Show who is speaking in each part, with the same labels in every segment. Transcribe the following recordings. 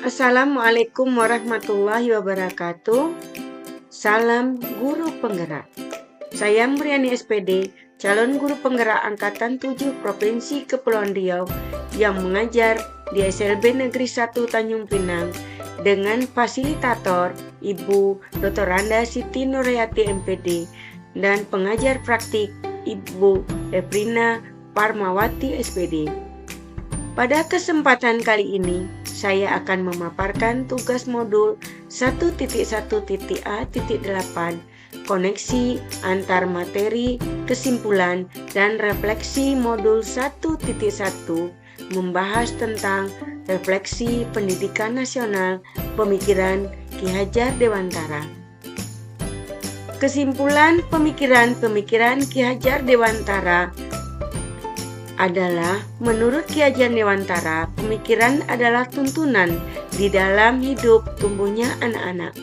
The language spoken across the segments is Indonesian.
Speaker 1: Assalamualaikum warahmatullahi wabarakatuh. Salam guru penggerak. Saya Muriani SPD, calon guru penggerak Angkatan 7 Provinsi Kepulauan Riau yang mengajar di SLB Negeri 1 Tanjung Pinang dengan fasilitator Ibu Dr. Randa Siti Nurayati MPD dan pengajar praktik Ibu Evrina Parmawati SPD. Pada kesempatan kali ini, saya akan memaparkan tugas modul 1.1.A.8 koneksi antar materi, kesimpulan, dan refleksi modul 1.1 membahas tentang refleksi pendidikan nasional pemikiran Ki Hajar Dewantara. Kesimpulan pemikiran Ki Hajar Dewantara adalah, menurut Ki Hajar Dewantara, pemikiran adalah tuntunan di dalam hidup tumbuhnya anak-anak.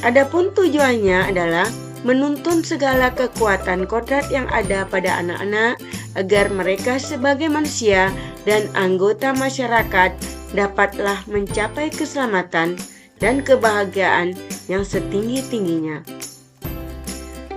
Speaker 1: Adapun tujuannya adalah menuntun segala kekuatan kodrat yang ada pada anak-anak agar mereka sebagai manusia dan anggota masyarakat dapatlah mencapai keselamatan dan kebahagiaan yang setinggi-tingginya.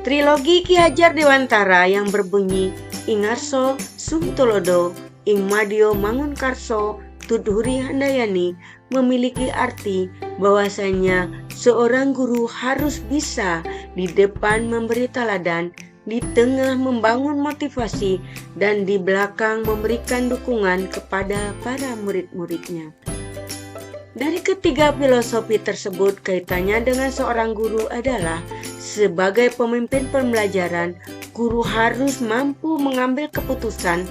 Speaker 1: Trilogi Ki Hajar Dewantara yang berbunyi Ingarso Sumtulodo Ing Madio Mangunkarso Tudhuri Handayani memiliki arti bahwasanya seorang guru harus bisa di depan memberi teladan, di tengah membangun motivasi, dan di belakang memberikan dukungan kepada para murid-muridnya. Dari ketiga filosofi tersebut, kaitannya dengan seorang guru adalah sebagai pemimpin pembelajaran, guru harus mampu mengambil keputusan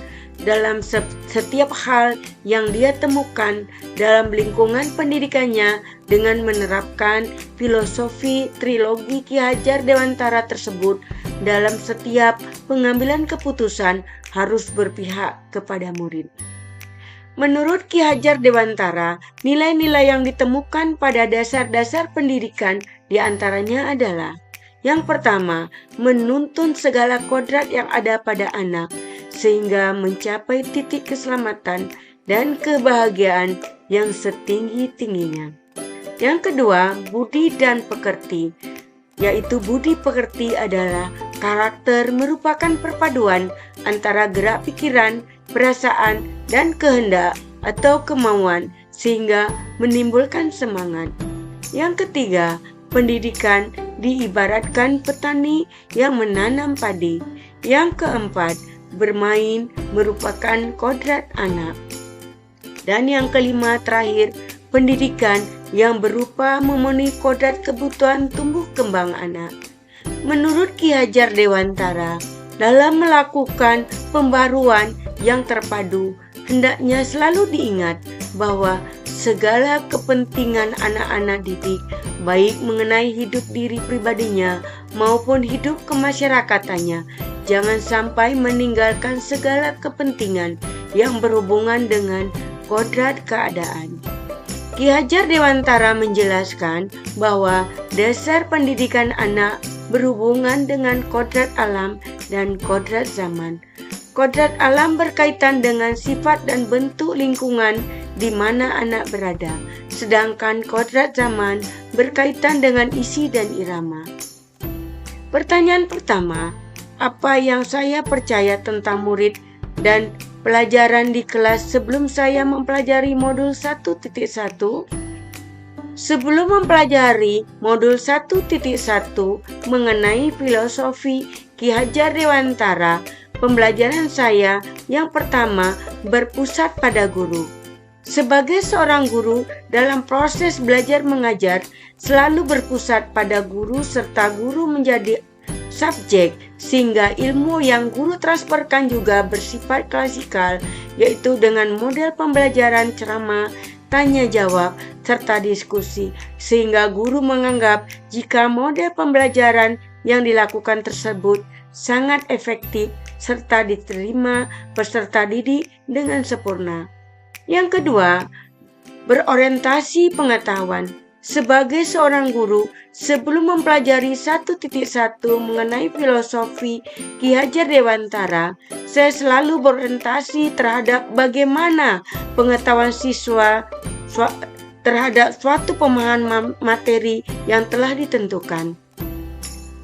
Speaker 1: dalam setiap hal yang dia temukan dalam lingkungan pendidikannya dengan menerapkan filosofi trilogi Ki Hajar Dewantara tersebut. Dalam setiap pengambilan keputusan harus berpihak kepada murid. Menurut Ki Hajar Dewantara, nilai-nilai yang ditemukan pada dasar-dasar pendidikan diantaranya adalah: yang pertama, menuntun segala kodrat yang ada pada anak sehingga mencapai titik keselamatan dan kebahagiaan yang setinggi-tingginya. Yang kedua, budi dan pekerti, yaitu budi pekerti adalah karakter merupakan perpaduan antara gerak pikiran, perasaan, dan kehendak atau kemauan sehingga menimbulkan semangat. Yang ketiga, pendidikan diibaratkan petani yang menanam padi. Yang keempat, bermain merupakan kodrat anak. Dan yang kelima terakhir, pendidikan yang berupa memenuhi kodrat kebutuhan tumbuh kembang anak. Menurut Ki Hajar Dewantara, dalam melakukan pembaruan yang terpadu, hendaknya selalu diingat bahwa segala kepentingan anak-anak didik, baik mengenai hidup diri pribadinya maupun hidup kemasyarakatannya, jangan sampai meninggalkan segala kepentingan yang berhubungan dengan kodrat keadaan. Ki Hajar Dewantara menjelaskan bahwa dasar pendidikan anak berhubungan dengan kodrat alam dan kodrat zaman. Kodrat alam berkaitan dengan sifat dan bentuk lingkungan di mana anak berada, sedangkan kodrat zaman berkaitan dengan isi dan irama. Pertanyaan pertama, apa yang saya percaya tentang murid dan pelajaran di kelas sebelum saya mempelajari modul 1.1? Sebelum mempelajari modul 1.1 mengenai filosofi Ki Hajar Dewantara, pembelajaran saya yang pertama berpusat pada guru. Sebagai seorang guru, dalam proses belajar mengajar selalu berpusat pada guru serta guru menjadi subjek, sehingga ilmu yang guru transferkan juga bersifat klasikal, yaitu dengan model pembelajaran ceramah, tanya jawab, serta diskusi, sehingga guru menganggap jika model pembelajaran yang dilakukan tersebut sangat efektif serta diterima peserta didik dengan sempurna. Yang kedua, berorientasi pengetahuan. Sebagai seorang guru, sebelum mempelajari 1.1 mengenai filosofi Ki Hajar Dewantara, saya selalu berorientasi terhadap bagaimana pengetahuan siswa terhadap suatu pemahaman materi yang telah ditentukan.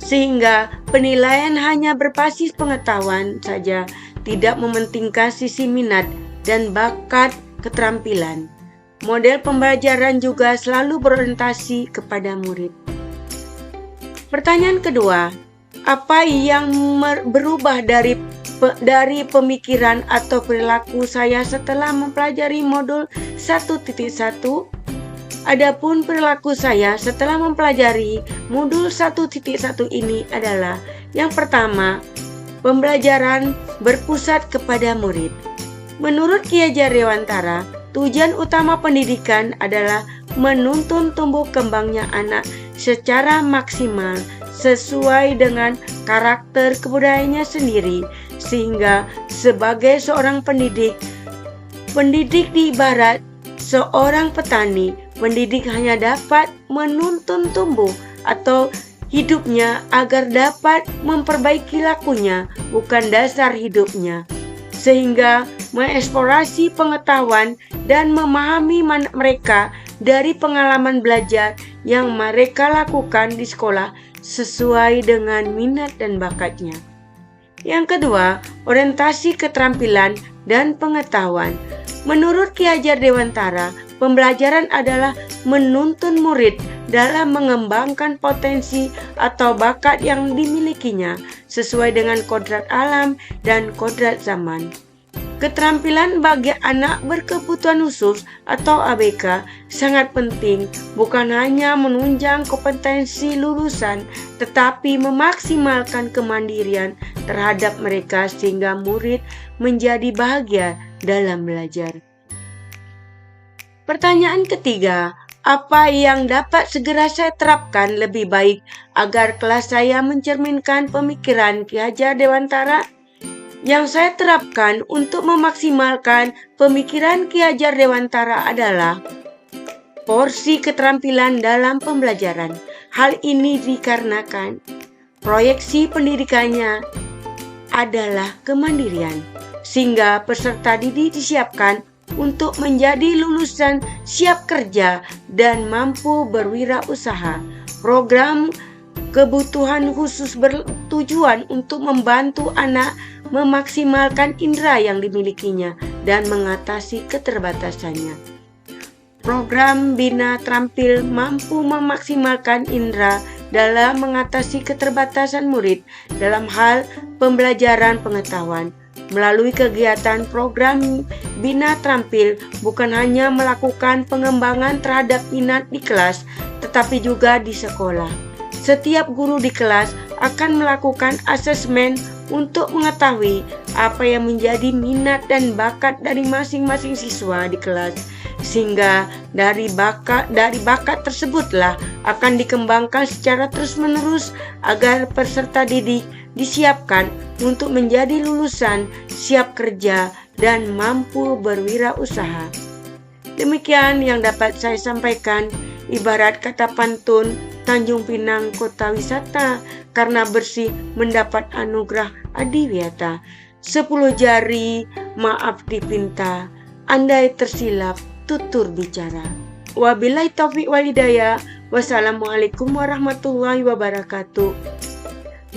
Speaker 1: Sehingga penilaian hanya berbasis pengetahuan saja, tidak mementingkan sisi minat dan bakat keterampilan. Model pembelajaran juga selalu berorientasi kepada murid. Pertanyaan kedua, apa yang berubah dari pemikiran atau perilaku saya setelah mempelajari modul 1.1? Adapun perilaku saya setelah mempelajari modul 1.1 ini adalah yang pertama, pembelajaran berpusat kepada murid. Menurut Ki Hajar Dewantara, tujuan utama pendidikan adalah menuntun tumbuh kembangnya anak secara maksimal sesuai dengan karakter kebudayaannya sendiri, sehingga sebagai seorang pendidik diibarat seorang petani. Pendidik hanya dapat menuntun tumbuh atau hidupnya agar dapat memperbaiki lakunya, bukan dasar hidupnya, sehingga mengeksplorasi pengetahuan dan memahami mereka dari pengalaman belajar yang mereka lakukan di sekolah sesuai dengan minat dan bakatnya. Yang kedua, orientasi keterampilan dan pengetahuan. Menurut Ki Hajar Dewantara, pembelajaran adalah menuntun murid dalam mengembangkan potensi atau bakat yang dimilikinya sesuai dengan kodrat alam dan kodrat zaman. Keterampilan bagi anak berkebutuhan khusus atau ABK sangat penting, bukan hanya menunjang kompetensi lulusan, tetapi memaksimalkan kemandirian terhadap mereka sehingga murid menjadi bahagia dalam belajar. Pertanyaan ketiga, apa yang dapat segera saya terapkan lebih baik agar kelas saya mencerminkan pemikiran Ki Hajar Dewantara? Yang saya terapkan untuk memaksimalkan pemikiran Ki Hajar Dewantara adalah porsi keterampilan dalam pembelajaran. Hal ini dikarenakan proyeksi pendidikannya adalah kemandirian, sehingga peserta didik disiapkan untuk menjadi lulusan siap kerja dan mampu berwirausaha. Program kebutuhan khusus bertujuan untuk membantu anak memaksimalkan indera yang dimilikinya dan mengatasi keterbatasannya. Program Bina Terampil mampu memaksimalkan indera dalam mengatasi keterbatasan murid dalam hal pembelajaran pengetahuan. Melalui kegiatan program Bina Terampil bukan hanya melakukan pengembangan terhadap minat di kelas, tetapi juga di sekolah. Setiap guru di kelas akan melakukan asesmen untuk mengetahui apa yang menjadi minat dan bakat dari masing-masing siswa di kelas, sehingga dari bakat tersebutlah akan dikembangkan secara terus-menerus agar peserta didik disiapkan untuk menjadi lulusan siap kerja dan mampu berwirausaha. Demikian yang dapat saya sampaikan. Ibarat kata pantun, Tanjung Pinang kota wisata, karena bersih mendapat anugerah adiwiyata. 10 jari maaf dipinta, andai tersilap tutur bicara. Wabillahi taufiq wal hidayah. Wassalamualaikum warahmatullahi wabarakatuh.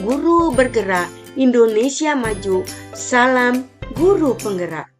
Speaker 1: Guru bergerak, Indonesia maju. Salam guru penggerak.